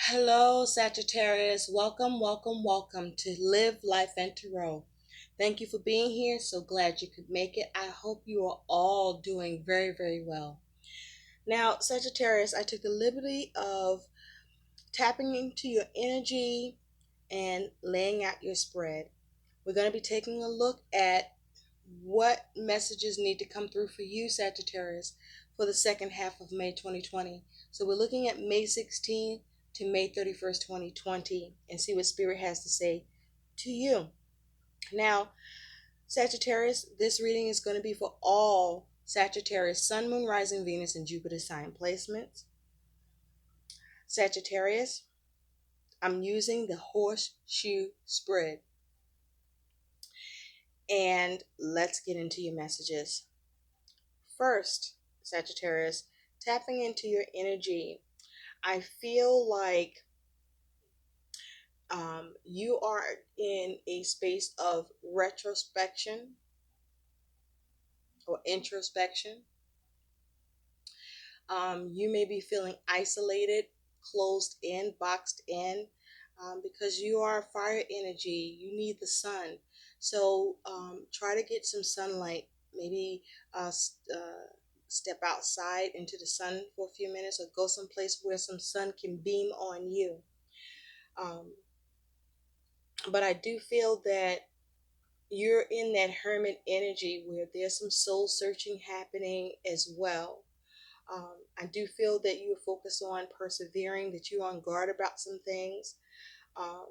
Hello, Sagittarius. Welcome, welcome, welcome to Live Life and Tarot. Thank you for being here. So glad you could make it. I hope you are all doing very, very well. Now, Sagittarius, I took the liberty of tapping into your energy and laying out your spread. We're going to be taking a look at what messages need to come through for you, Sagittarius, for the second half of May 2020. So we're looking at May 16th to May 31st, 2020, and see what Spirit has to say to you. Now, Sagittarius, this reading is going to be for all Sagittarius, Sun, Moon, Rising, Venus, and Jupiter sign placements. Sagittarius, I'm using the horseshoe spread. And let's get into your messages. First, Sagittarius, tapping into your energy. I feel like you are in a space of retrospection or introspection. You may be feeling isolated, closed in, boxed in, because you are fire energy. You need the sun. So try to get some sunlight. Maybe step outside into the sun for a few minutes, or go someplace where some sun can beam on you. But I do feel that you're in that hermit energy where there's some soul searching happening as well. I do feel that you're focused on persevering, that you're on guard about some things. Um,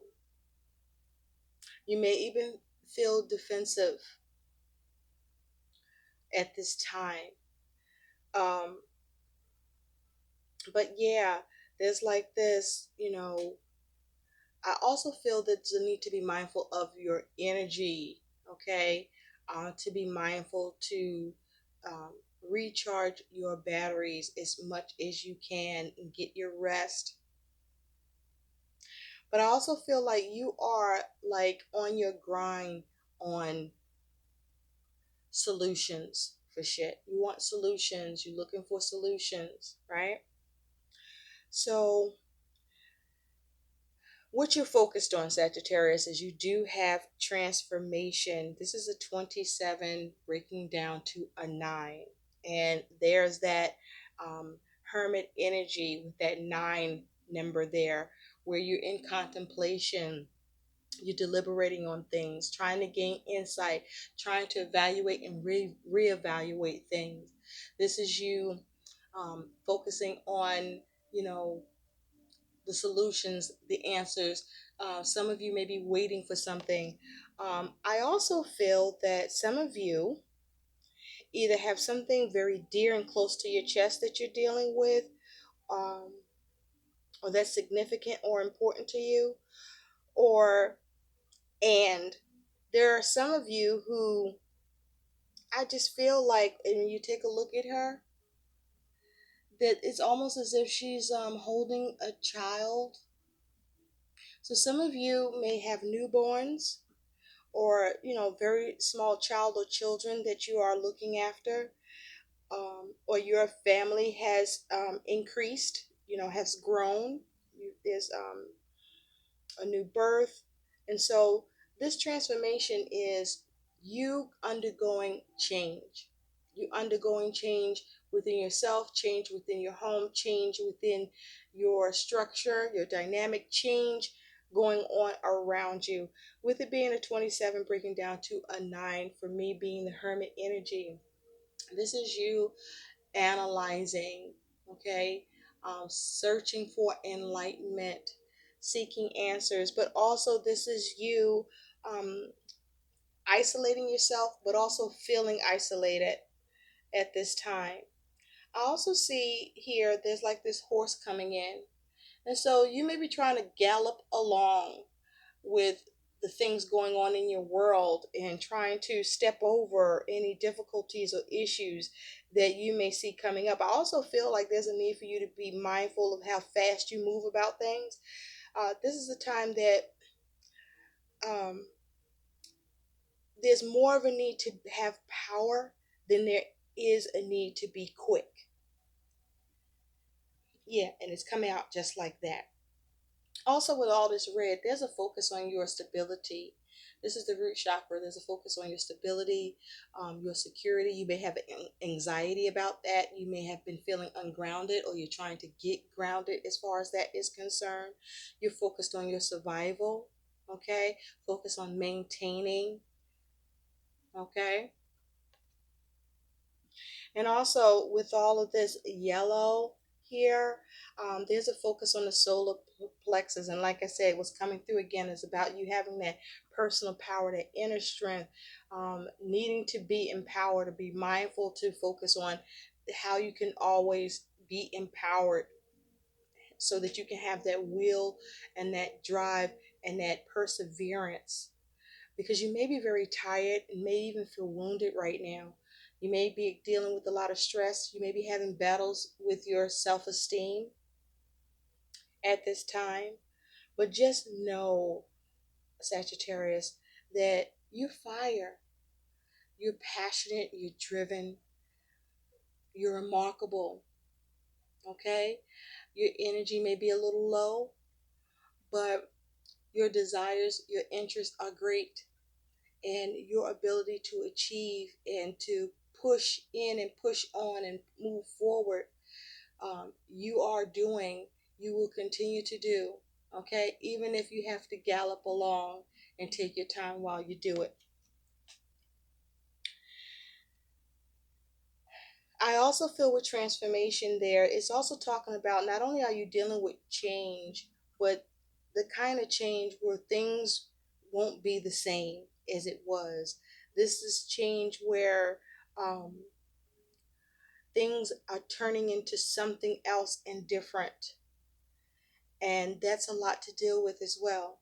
you may even feel defensive at this time. Um, but yeah, there's like this, I also feel that there's a need to be mindful of your energy, okay? To be mindful to um, recharge your batteries as much as you can and get your rest. But I also feel like you are like on your grind on solutions for shit. You want solutions, you're looking for solutions, right? So what you're focused on, Sagittarius, is you do have transformation. This is a 27 breaking down to a 9. And there's that hermit energy with that 9 number there, where you're in contemplation, you're deliberating on things, trying to gain insight, trying to evaluate and reevaluate things. This is you focusing on, you know, the solutions, the answers. Some of you may be waiting for something. I also feel that some of you either have something very dear and close to your chest that you're dealing with, um, or that's significant or important to you, or and there are some of you who I just feel like, and you take a look at her, that it's almost as if she's holding a child. So some of you may have newborns, or very small child or children that you are looking after, or your family has increased, has grown. There's a new birth, and so this transformation is you undergoing change. You undergoing change within yourself, change within your home, change within your structure, your dynamic, change going on around you. With it being a 27 breaking down to a 9, for me being the hermit energy, this is you analyzing, okay, searching for enlightenment, seeking answers, but also this is you um, isolating yourself, but also feeling isolated at this time. I also see here there's like this horse coming in, and so you may be trying to gallop along with the things going on in your world and trying to step over any difficulties or issues that you may see coming up. I also feel like there's a need for you to be mindful of how fast you move about things. This is a time that um, there's more of a need to have power than there is a need to be quick. Yeah, and it's coming out just like that. Also, with all this red, there's a focus on your stability. This is the root chakra. There's a focus on your stability, your security. You may have anxiety about that. You may have been feeling ungrounded, or you're trying to get grounded as far as that is concerned. You're focused on your survival, okay? Focus on maintaining, okay? And also, with all of this yellow here, there's a focus on the solar plexus. And like I said, what's coming through again is about you having that personal power, that inner strength, needing to be empowered, to be mindful, to focus on how you can always be empowered so that you can have that will and that drive and that perseverance, because you may be very tired and may even feel wounded right now. You may be dealing with a lot of stress. You may be having battles with your self esteem at this time. But just know, Sagittarius, that you're fire. You're passionate. You're driven. You're remarkable. Okay? Your energy may be a little low, but your desires, your interests are great, and your ability to achieve and to push in and push on and move forward, you are doing, you will continue to do, okay, even if you have to gallop along and take your time while you do it. I also feel with transformation there, it's also talking about not only are you dealing with change, but the kind of change where things won't be the same as it was. This is change where um, things are turning into something else and different. And that's a lot to deal with as well,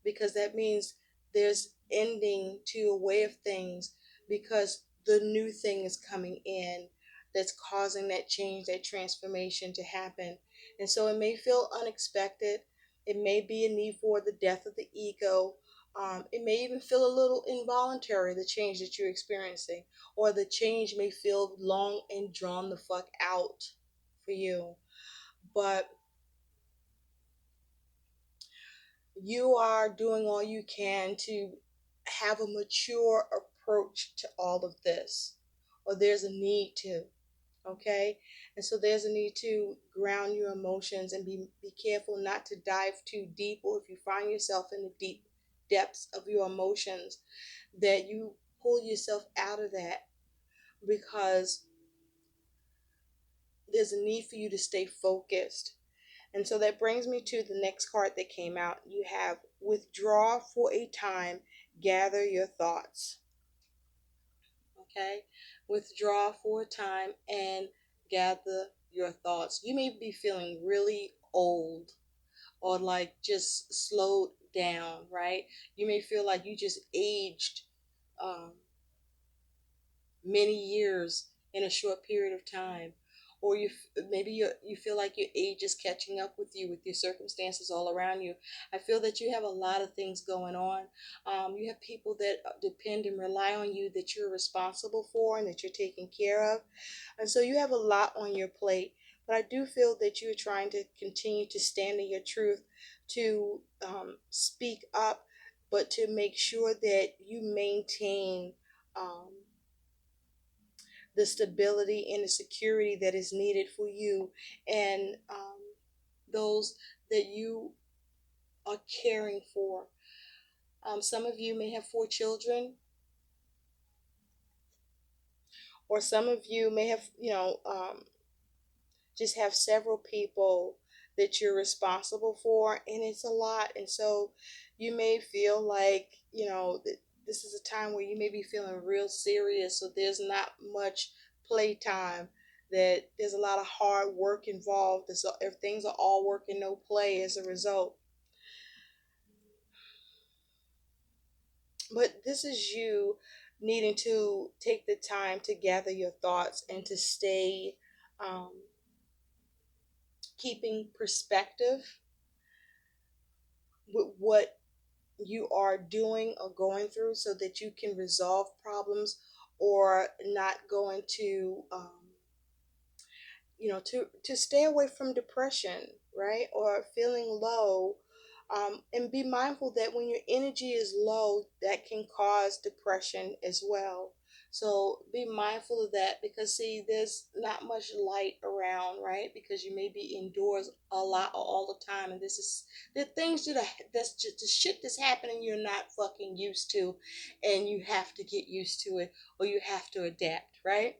because that means there's ending to a way of things, because the new thing is coming in that's causing that change, that transformation to happen. And so it may feel unexpected. It may be a need for the death of the ego. It may even feel a little involuntary, the change that you're experiencing, or the change may feel long and drawn the fuck out for you. But you are doing all you can to have a mature approach to all of this, or there's a need to, okay? And so there's a need to ground your emotions and be careful not to dive too deep, or if you find yourself in the deep depths of your emotions, that you pull yourself out of that, because there's a need for you to stay focused. And so that brings me to the next card that came out. You have withdraw for a time, gather your thoughts. Okay? Withdraw for a time and gather your thoughts. You may be feeling really old, or like just slowed down, right? You may feel like you just aged um, many years in a short period of time, or maybe you feel like your age is catching up with you, with your circumstances all around you. I feel that you have a lot of things going on. You have people that depend and rely on you, that you're responsible for and that you're taking care of, and so you have a lot on your plate. But I do feel that you're trying to continue to stand in your truth, to speak up, but to make sure that you maintain um, the stability and the security that is needed for you and those that you are caring for. Some of you may have 4 children, or some of you may have, just have several people that you're responsible for, and it's a lot. And so you may feel like, that this is a time where you may be feeling real serious, so there's not much playtime, that there's a lot of hard work involved. If things are all work and no play as a result. But this is you needing to take the time to gather your thoughts and to stay um, keeping perspective with what you are doing or going through, so that you can resolve problems, or not going to to stay away from depression, right? Or feeling low. And be mindful that when your energy is low, that can cause depression as well. So be mindful of that, because see, there's not much light around, right? Because you may be indoors a lot or all the time, and this is the things that's just the shit that's happening you're not fucking used to, and you have to get used to it, or you have to adapt, right?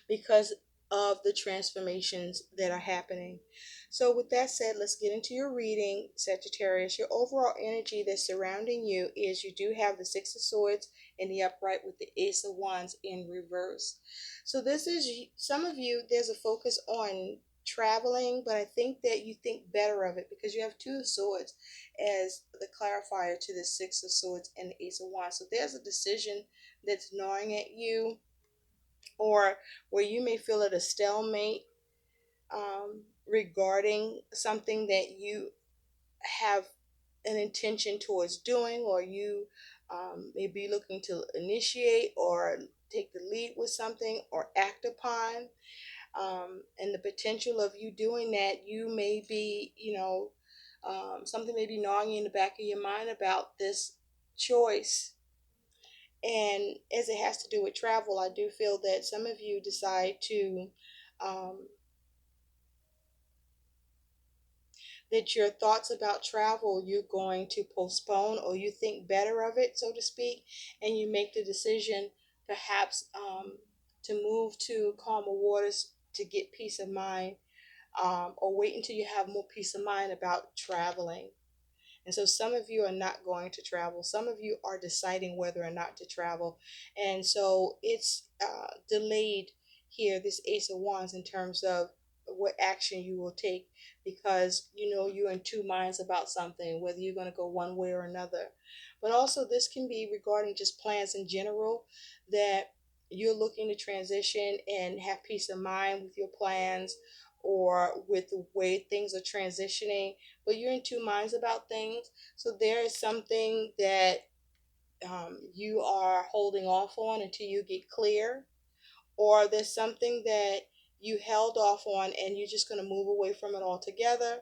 Because of the transformations that are happening. So, with that said, let's get into your reading, Sagittarius. Your overall energy that's surrounding you is you do have the Six of Swords in the upright with the Ace of Wands in reverse. So, this is some of you, there's a focus on traveling, but I think that you think better of it because you have Two of Swords as the clarifier to the Six of Swords and the Ace of Wands. So, there's a decision that's gnawing at you, or where you may feel at a stalemate regarding something that you have an intention towards doing, or you may be looking to initiate or take the lead with something or act upon. And the potential of you doing that, you may be, something may be gnawing in the back of your mind about this choice. And as it has to do with travel, I do feel that some of you decide to, um, that your thoughts about travel, you're going to postpone, or you think better of it, so to speak, and you make the decision perhaps to move to calmer waters to get peace of mind, or wait until you have more peace of mind about traveling. And so some of you are not going to travel. Some of you are deciding whether or not to travel. And so it's delayed here, this Ace of Wands, in terms of what action you will take, because you know you're in two minds about something, whether you're going to go one way or another. But also, this can be regarding just plans in general, that you're looking to transition and have peace of mind with your plans or with the way things are transitioning, but you're in two minds about things. So there is something that you are holding off on until you get clear, or there's something that you held off on and you're just going to move away from it altogether.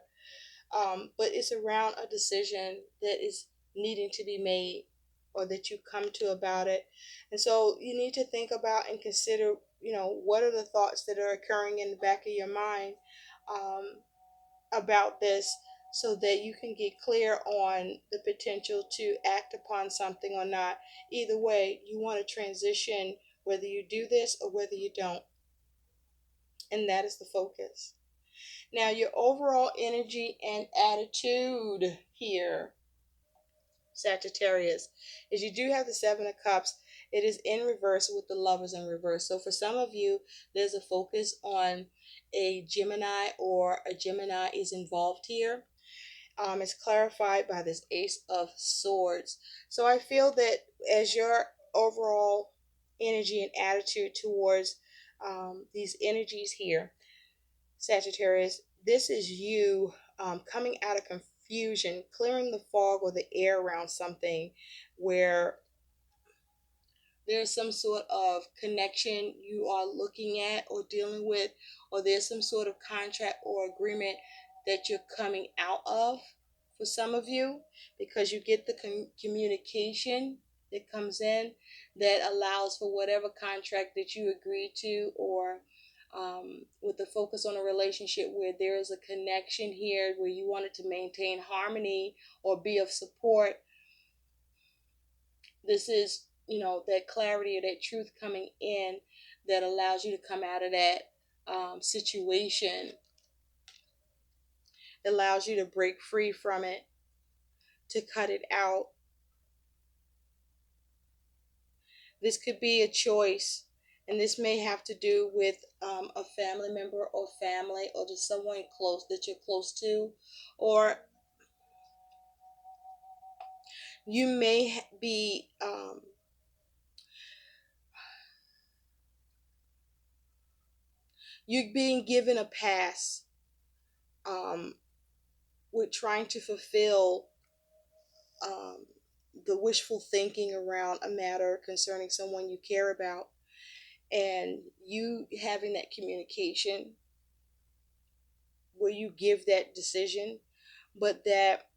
But it's around a decision that is needing to be made, or that you come to about it. And so you need to think about and consider, what are the thoughts that are occurring in the back of your mind um, about this, so that you can get clear on the potential to act upon something or not. Either way, you want to transition whether you do this or whether you don't. And that is the focus. Now, your overall energy and attitude here, Sagittarius, is you do have the Seven of Cups. It is in reverse with the Lovers in reverse. So for some of you, there's a focus on a Gemini, or a Gemini is involved here. It's clarified by this Ace of Swords. So I feel that as your overall energy and attitude towards these energies here, Sagittarius, this is you coming out of confusion, clearing the fog or the air around something where there's some sort of connection you are looking at or dealing with, or there's some sort of contract or agreement that you're coming out of for some of you, because you get the communication that comes in that allows for whatever contract that you agreed to, or with the focus on a relationship where there is a connection here where you wanted to maintain harmony or be of support. This is, that clarity or that truth coming in that allows you to come out of that situation, allows you to break free from it, to cut it out. This could be a choice, and this may have to do with a family member or family, or just someone close that you're close to, or you may be you're being given a pass um, with trying to fulfill um, the wishful thinking around a matter concerning someone you care about, and you having that communication where you give that decision, but that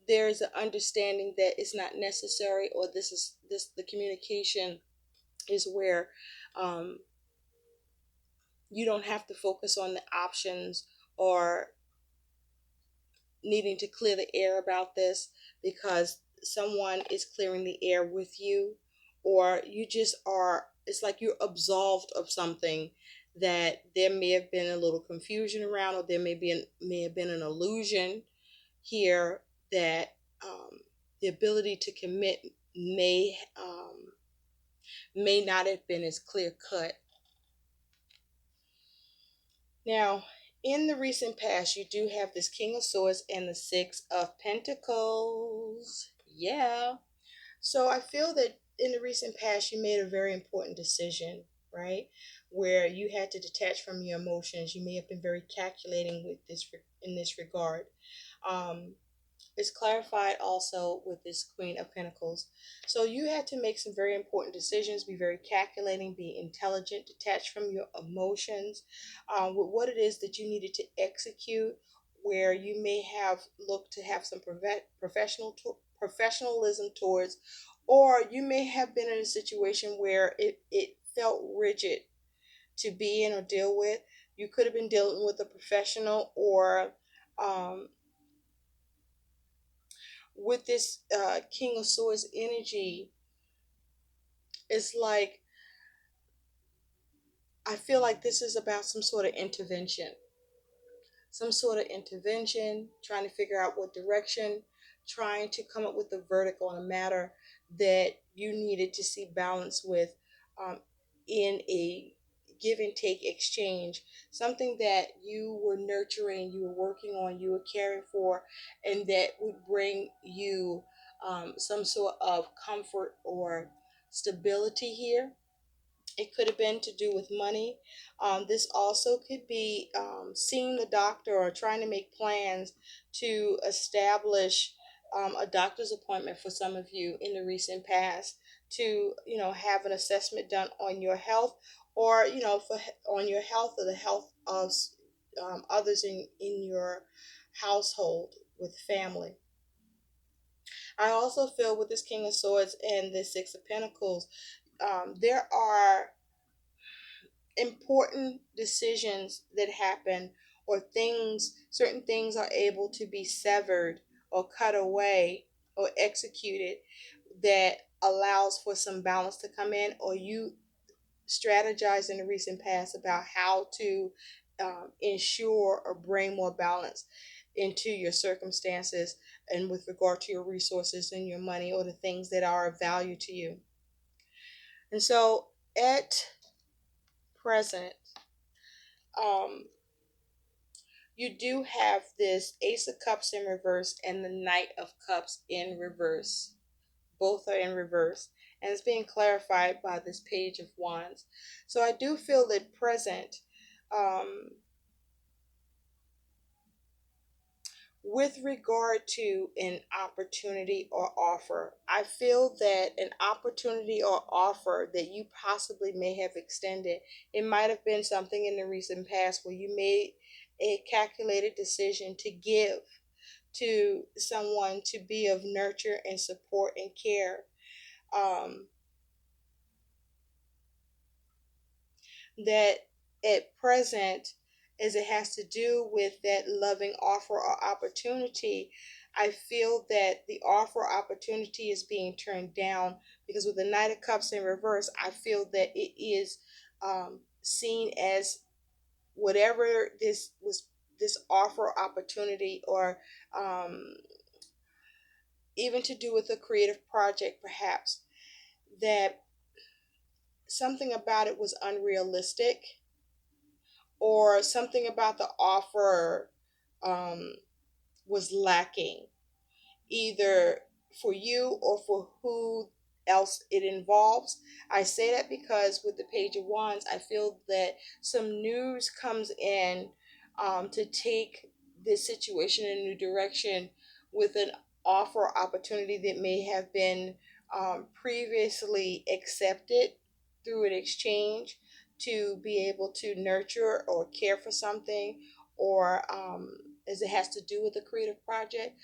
there's an understanding that it's not necessary, or this the communication is where um, you don't have to focus on the options or needing to clear the air about this, because someone is clearing the air with you, or you just are, it's like you're absolved of something that there may have been a little confusion around, or may have been an illusion here that the ability to commit may not have been as clear cut. Now, in the recent past, you do have this King of Swords and the Six of Pentacles. Yeah. So I feel that in the recent past, you made a very important decision, right? Where you had to detach from your emotions. You may have been very calculating with this in this regard. Um, is clarified also with this Queen of Pentacles. So you had to make some very important decisions, be very calculating, be intelligent, detached from your emotions, with what it is that you needed to execute, where you may have looked to have some professionalism towards, or you may have been in a situation where it felt rigid to be in or deal with. You could have been dealing with a professional, or um, with this King of Swords energy, it's like I feel like this is about some sort of intervention, trying to figure out what direction, trying to come up with a verdict on a matter that you needed to see balance with, um, in a give and take exchange, something that you were nurturing, you were working on, you were caring for, and that would bring you some sort of comfort or stability here. It could have been to do with money. This also could be seeing the doctor or trying to make plans to establish a doctor's appointment for some of you in the recent past, to have an assessment done on your health, or for on your health or the health of others in your household with family. I also feel with this King of Swords and the Six of Pentacles, there are important decisions that happen, or certain things are able to be severed or cut away or executed, that allows for some balance to come in, or you strategize in the recent past about how to ensure or bring more balance into your circumstances, and with regard to your resources and your money, or the things that are of value to you. And so at present, um, you do have this Ace of Cups in reverse and the Knight of Cups in reverse. Both are in reverse. And it's being clarified by this Page of Wands. So I do feel that present, um, with regard to an opportunity or offer, I feel that an opportunity or offer that you possibly may have extended, it might have been something in the recent past where you made a calculated decision to give to someone, to be of nurture and support and care. Um, that at present, as it has to do with that loving offer or opportunity, I feel that the offer or opportunity is being turned down, because with the Knight of Cups in reverse, I feel that it is seen as whatever this offer or opportunity, or um, even to do with a creative project perhaps, that something about it was unrealistic, or something about the offer um, was lacking, either for you or for who else it involves. I say that because with the Page of Wands, I feel that some news comes in to take this situation in a new direction, with an offer opportunity that may have been previously accepted through an exchange, to be able to nurture or care for something, or as it has to do with a creative project.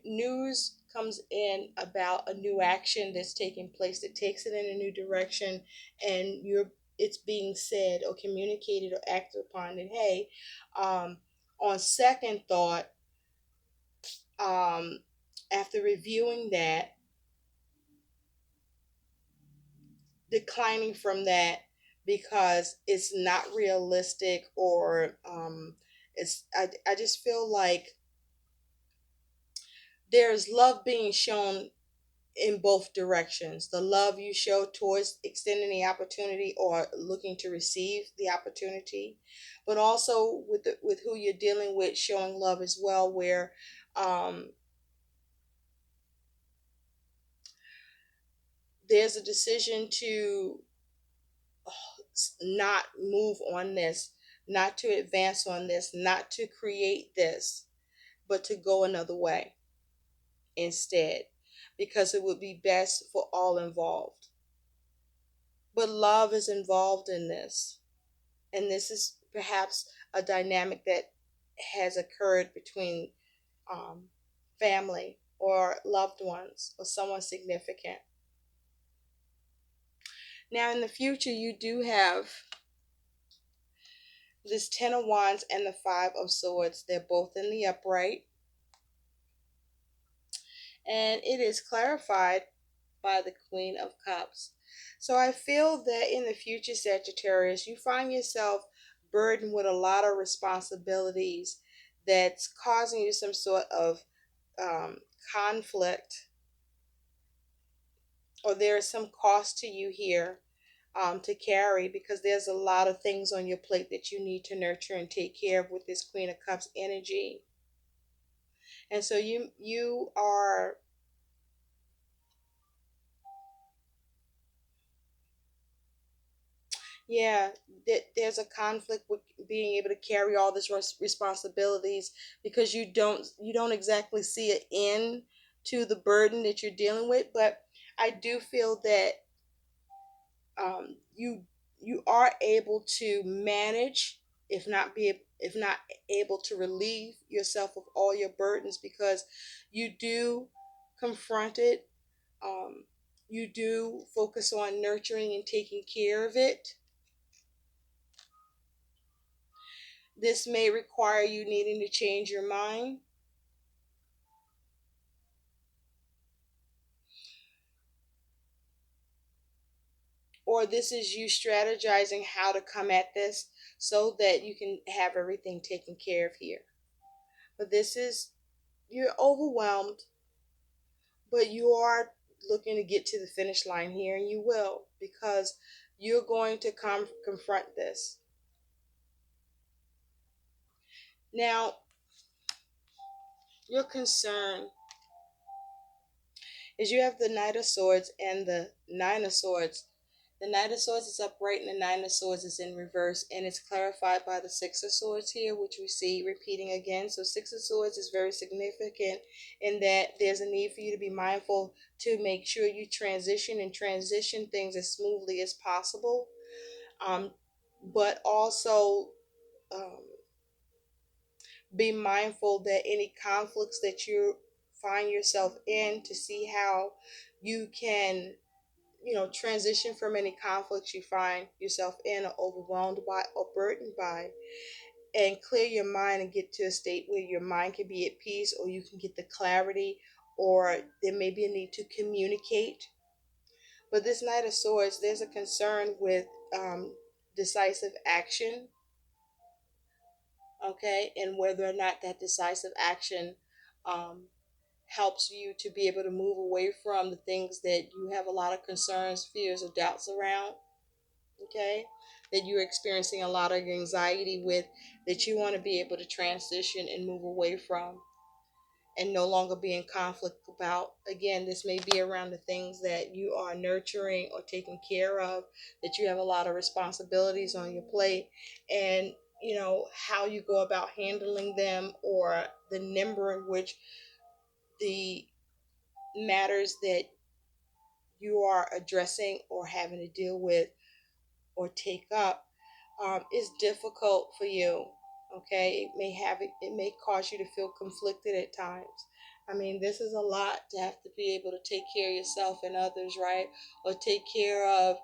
News comes in about a new action that's taking place that takes it in a new direction, and it's being said or communicated or acted upon. And hey, um, on second thought, um, after reviewing that, declining from that because it's not realistic, or I just feel like there's love being shown in both directions. The love you show towards extending the opportunity or looking to receive the opportunity, but also with who you're dealing with, showing love as well, where um, there's a decision to not move on this, not to advance on this, not to create this, but to go another way instead, because it would be best for all involved. But love is involved in this, and this is perhaps a dynamic that has occurred between um, family or loved ones or someone significant. Now, in the future, you do have this Ten of Wands and the Five of Swords. They're both in the upright, and it is clarified by the Queen of Cups. So I feel that in the future, Sagittarius, you find yourself burdened with a lot of responsibilities that's causing you some sort of um, conflict, or there is some cost to you here to carry, because there's a lot of things on your plate that you need to nurture and take care of with this Queen of Cups energy. And so you are, yeah, there's a conflict with being able to carry all this responsibilities, because you don't exactly see an end to the burden that you're dealing with. But I do feel that you are able to manage, if not able to relieve yourself of all your burdens, because you do confront it. Um, you do focus on nurturing and taking care of it. This may require you needing to change your mind, or this is you strategizing how to come at this so that you can have everything taken care of here. But this is, you're overwhelmed, but you are looking to get to the finish line here, and you will, because you're going to confront this. Now, your concern is you have the Knight of Swords and the Nine of Swords. The Knight of Swords is upright and the Nine of Swords is in reverse, and it's clarified by the Six of Swords here, which we see repeating again. So Six of Swords is very significant in that there's a need for you to be mindful to make sure you transition things as smoothly as possible. Um, but also um, be mindful that any conflicts that you find yourself in, to see how you can, transition from any conflicts you find yourself in, or overwhelmed by, or burdened by, and clear your mind and get to a state where your mind can be at peace, or you can get the clarity, or there may be a need to communicate. But this Knight of Swords, there's a concern with decisive action, okay, and whether or not that decisive action um, helps you to be able to move away from the things that you have a lot of concerns, fears, or doubts around, okay, that you're experiencing a lot of anxiety with, that you want to be able to transition and move away from, and no longer be in conflict about. Again, this may be around the things that you are nurturing or taking care of, that you have a lot of responsibilities on your plate, and how you go about handling them, or the number in which the matters that you are addressing or having to deal with or take up is difficult for you. Okay, it may cause you to feel conflicted at times. I mean, this is a lot to have to be able to take care of yourself and others, right? Or take care of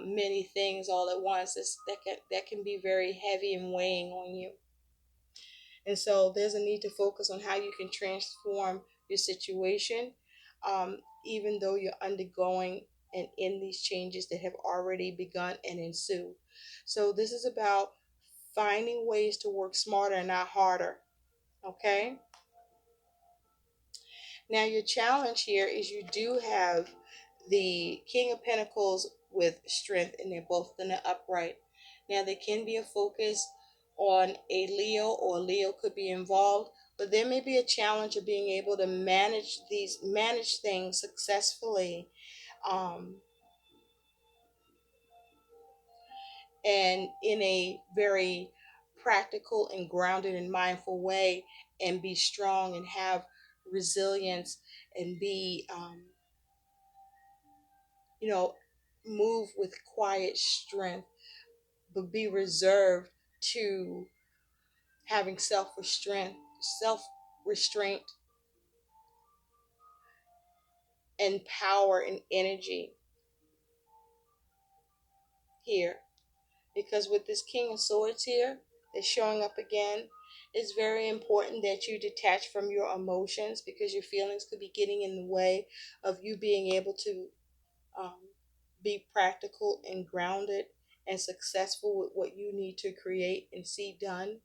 many things all at once. That can be very heavy and weighing on you. And so there's a need to focus on how you can transform your situation, um, even though you're undergoing and in these changes that have already begun and ensue. So this is about finding ways to work smarter and not harder. Okay. Now your challenge here is you do have the King of Pentacles with strength, and they're both in the upright. Now there can be a focus on a Leo, or Leo could be involved, but there may be a challenge of being able to manage things successfully, um, and in a very practical and grounded and mindful way, and be strong and have resilience, and be you know, move with quiet strength, but be reserved to having self restraint, and power and energy here. Because with this King of Swords here, that's showing up again, it's very important that you detach from your emotions, because your feelings could be getting in the way of you being able to um, be practical and grounded and successful with what you need to create and see done.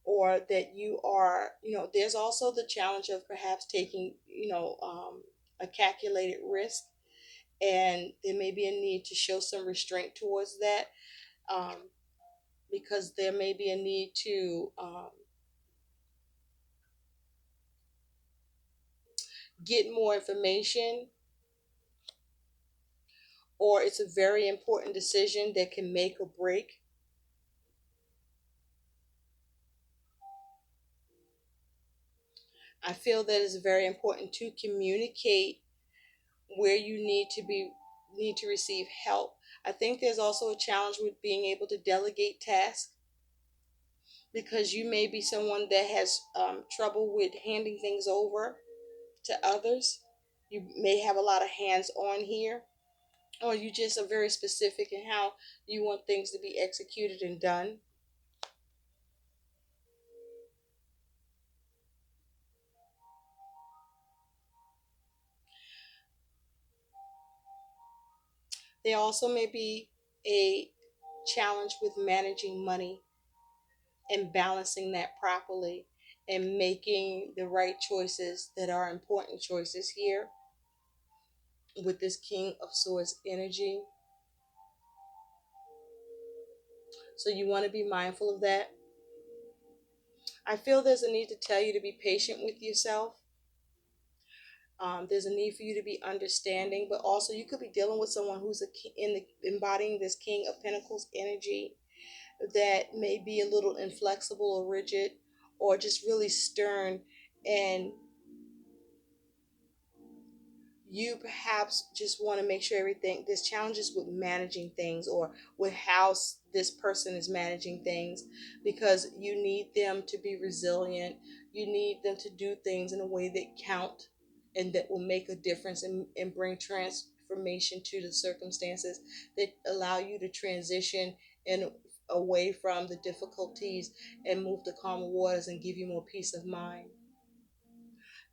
Or that you are, there's also the challenge of perhaps taking, a calculated risk, and there may be a need to show some restraint towards that, um, because there may be a need to get more information, or it's a very important decision that can make or break. I feel that it's very important to communicate where you need to receive help. I think there's also a challenge with being able to delegate tasks, because you may be someone that has trouble with handing things over to others. You may have a lot of hands on here, or you just are very specific in how you want things to be executed and done. There also may be a challenge with managing money and balancing that properly, and making the right choices that are important choices here with this King of Swords energy. So you want to be mindful of that. I feel there's a need to tell you to be patient with yourself. There's a need for you to be understanding, but also you could be dealing with someone who's embodying this King of Pentacles energy, that may be a little inflexible or rigid, or just really stern, and you perhaps just want to make sure everything, there's challenges with managing things, or with how this person is managing things, because you need them to be resilient. You need them to do things in a way that count and that will make a difference, and bring transformation to the circumstances, that allow you to transition and away from the difficulties, and move to calmer waters, and give you more peace of mind.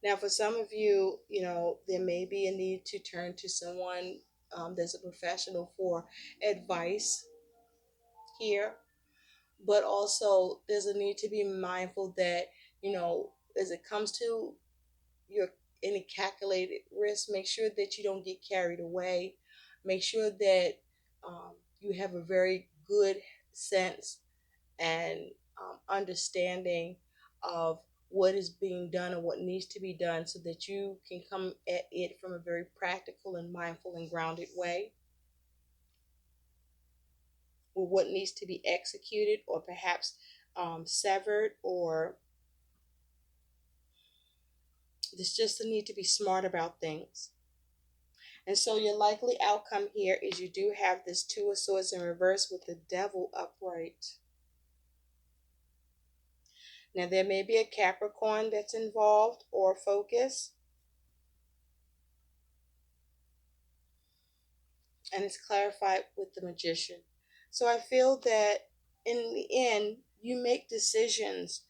Now, for some of you, there may be a need to turn to someone that's a professional for advice here, but also there's a need to be mindful that, as it comes to your any calculated risk, make sure that you don't get carried away. Make sure that you have a very good sense and understanding of what is being done and what needs to be done, so that you can come at it from a very practical and mindful and grounded way, with what needs to be executed, or perhaps severed, or there's just a need to be smart about things. And so your likely outcome here is you do have this Two of Swords in reverse with the Devil upright. Now there may be a Capricorn that's involved or focus, and it's clarified with the Magician. So I feel that in the end, you make decisions,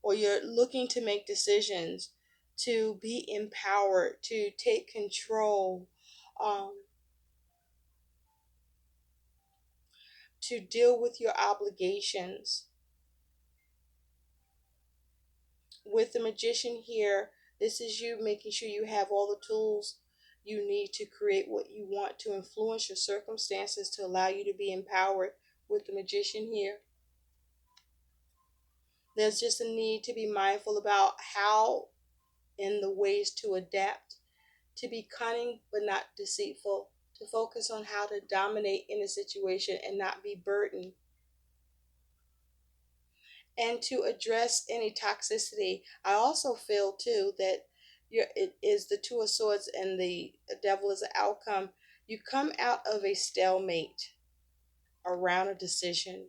or you're looking to make decisions to be empowered, to take control, um, to deal with your obligations. With the Magician here, this is you making sure you have all the tools you need to create what you want, to influence your circumstances, to allow you to be empowered. With the Magician here, there's just a need to be mindful about how and the ways to adapt, to be cunning but not deceitful, to focus on how to dominate in a situation and not be burdened, and to address any toxicity. I also feel too that it is the Two of Swords and the Devil is an outcome. You come out of a stalemate around a decision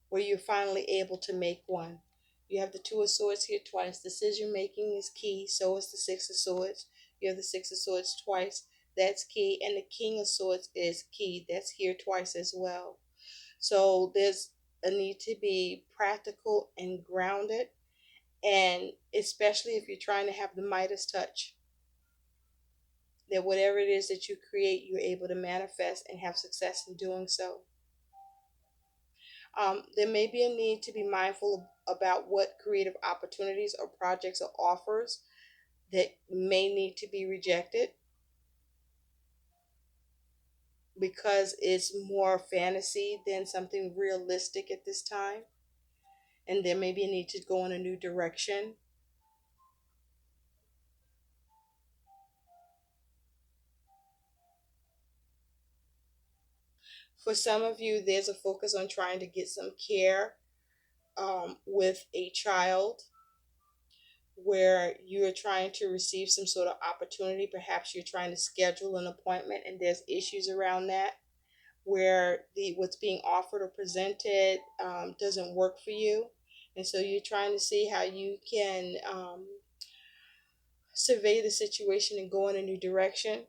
where you're finally able to make one. You have the Two of Swords here twice. Decision making is key. So is the Six of Swords. You have the Six of Swords twice. That's key. And the King of Swords is key. That's here twice as well. So there's a need to be practical and grounded. And especially if you're trying to have the Midas touch, that whatever it is that you create, you're able to manifest and have success in doing so. There may be a need to be mindful about what creative opportunities or projects or offers that may need to be rejected because it's more fantasy than something realistic at this time. And there may be a need to go in a new direction. For some of you, there's a focus on trying to get some care with a child, where you're trying to receive some sort of opportunity. Perhaps you're trying to schedule an appointment and there's issues around that, where the what's being offered or presented doesn't work for you. And so you're trying to see how you can survey the situation and go in a new direction.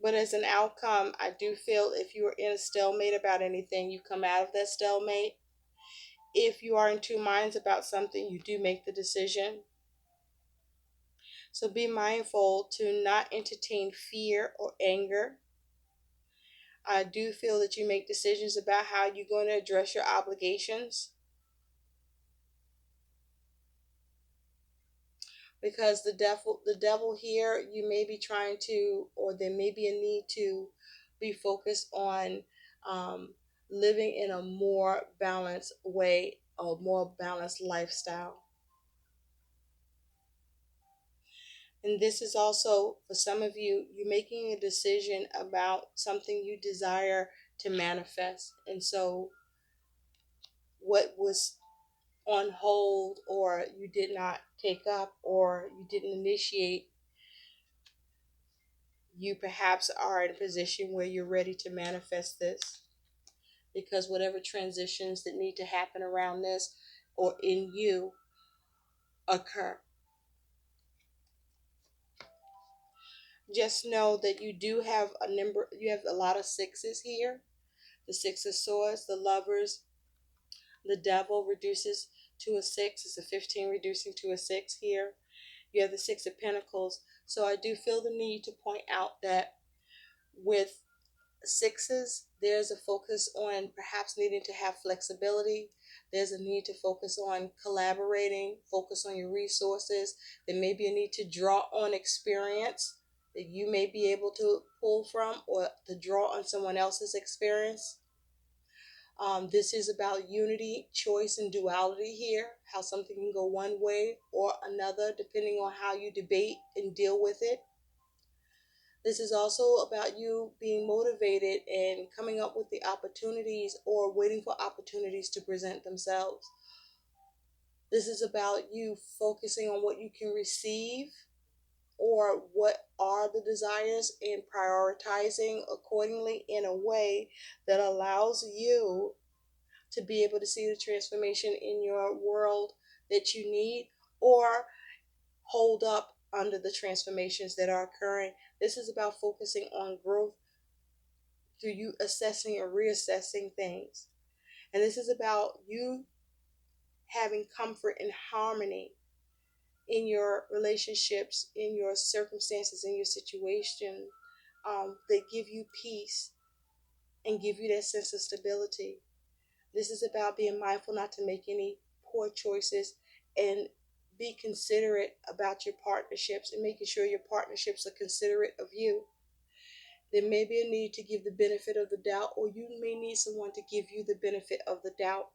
But as an outcome, I do feel if you are in a stalemate about anything, you come out of that stalemate. If you are in two minds about something, you do make the decision. So be mindful to not entertain fear or anger. I do feel that you make decisions about how you're going to address your obligations, because the devil here, you may be trying to, or there may be a need to be focused on living in a more balanced way, a more balanced lifestyle. And this is also for some of you, you're making a decision about something you desire to manifest. And so what was on hold, or you did not take up, or you didn't initiate, you perhaps are in a position where you're ready to manifest this, because whatever transitions that need to happen around this or in you occur. Just know that you have a lot of sixes here. The Six of Swords, the Lovers, the Devil reduces to a six. It's a 15 reducing to a six here. You have the Six of Pentacles. So I do feel the need to point out that with sixes, there's a focus on perhaps needing to have flexibility. There's a need to focus on collaborating, focus on your resources. There may be a need to draw on experience that you may be able to pull from, or to draw on someone else's experience. This is about unity, choice, and duality here, how something can go one way or another depending on how you debate and deal with it. This is also about you being motivated and coming up with the opportunities, or waiting for opportunities to present themselves. This is about you focusing on what you can receive or what are the desires and prioritizing accordingly in a way that allows you to be able to see the transformation in your world that you need, or hold up under the transformations that are occurring. This is about focusing on growth through you assessing and reassessing things. And this is about you having comfort and harmony in your relationships, in your circumstances, in your situation, that give you peace and give you that sense of stability. This is about being mindful not to make any poor choices, and be considerate about your partnerships and making sure your partnerships are considerate of you. There may be a need to give the benefit of the doubt, or you may need someone to give you the benefit of the doubt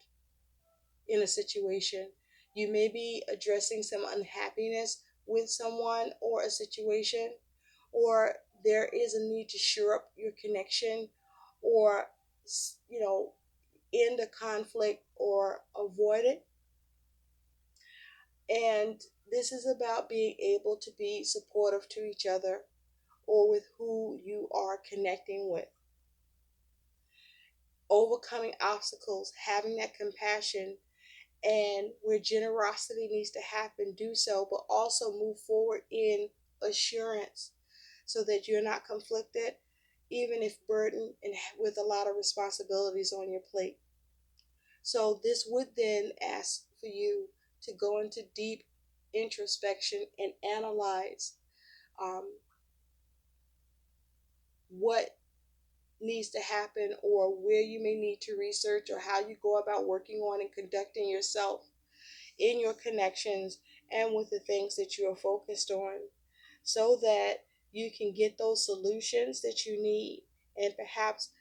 in a situation. You may be addressing some unhappiness with someone or a situation, or there is a need to shore up your connection, or, you know, end a conflict or avoid it. And this is about being able to be supportive to each other or with who you are connecting with. Overcoming obstacles, having that compassion, and where generosity needs to happen, do so, but also move forward in assurance so that you're not conflicted, even if burdened and with a lot of responsibilities on your plate. So this would then ask for you to go into deep introspection and analyze um, what needs to happen, or where you may need to research, or how you go about working on and conducting yourself in your connections and with the things that you are focused on, so that you can get those solutions that you need, and perhaps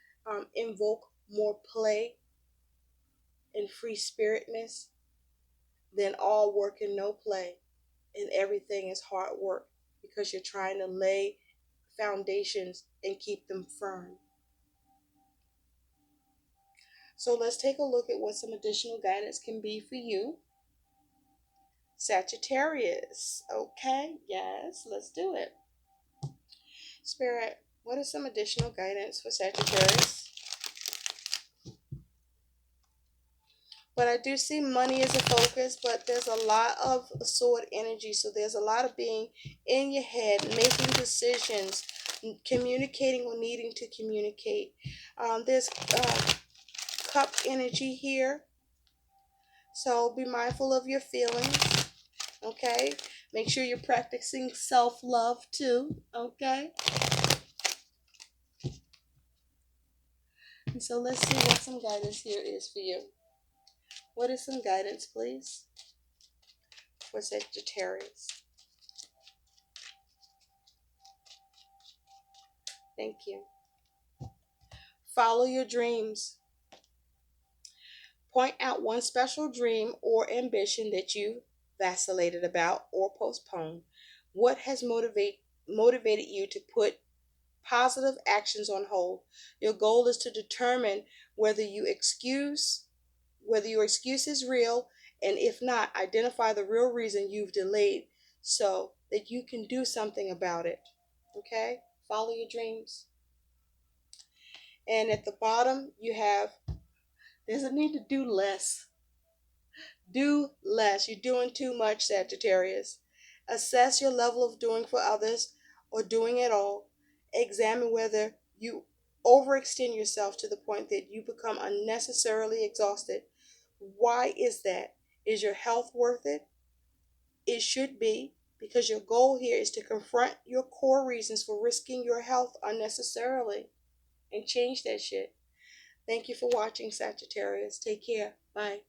invoke more play and free spiritness than all work and no play, and everything is hard work because you're trying to lay foundations and keep them firm. So let's take a look at what some additional guidance can be for you, Sagittarius. Okay, yes, let's do it. Spirit, what is some additional guidance for Sagittarius? But I do see money as a focus, but there's a lot of sword energy. So there's a lot of being in your head, making decisions, communicating or needing to communicate. There's cup energy here. So be mindful of your feelings, okay? Make sure you're practicing self-love too, okay? And so let's see what some guidance here is for you. What is some guidance, please, for Sagittarius? Thank you. Follow your dreams. Point out one special dream or ambition that you vacillated about or postponed. What has motivated you to put positive actions on hold? Your goal is to determine whether your excuse is real, and if not, identify the real reason you've delayed so that you can do something about it. Okay? Follow your dreams. And at the bottom, there's a need to do less. Do less. You're doing too much, Sagittarius. Assess your level of doing for others or doing it all. Examine whether you overextend yourself to the point that you become unnecessarily exhausted. Why is that? Is your health worth it? It should be, because your goal here is to confront your core reasons for risking your health unnecessarily and change that shit. Thank you for watching, Sagittarius. Take care. Bye.